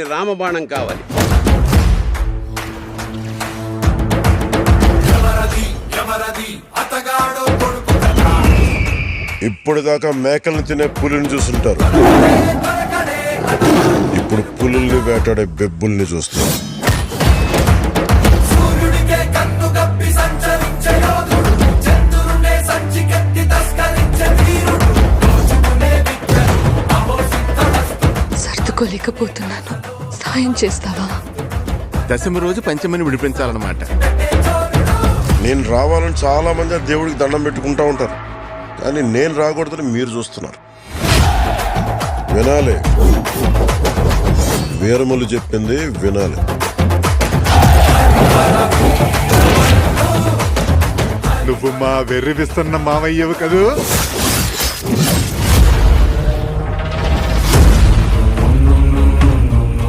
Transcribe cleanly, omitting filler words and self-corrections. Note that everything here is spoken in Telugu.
రామబాణం కావాలి. ఇప్పటిదాకా మేకల్ని తినే పులిని చూస్తుంటారు, ఇప్పుడు పులుల్ని వేటాడే బెబ్బుల్ని చూస్తారు. సర్దుకోలేకపోతున్నాను, సాయం చేస్తావా? దశమి రోజు పంచమిని విడిపించాలన్నమాట. నేను రావాలని చాలా మంది ఆ దేవుడికి దండం పెట్టుకుంటా ఉంటారు, కానీ నేను రాకూడదని మీరు చూస్తున్నారు. వినాలి, వీరములు చెప్పింది వినాలి. నువ్వు మా వెర్రివిస్తున్న మావయ్యవు కదూ.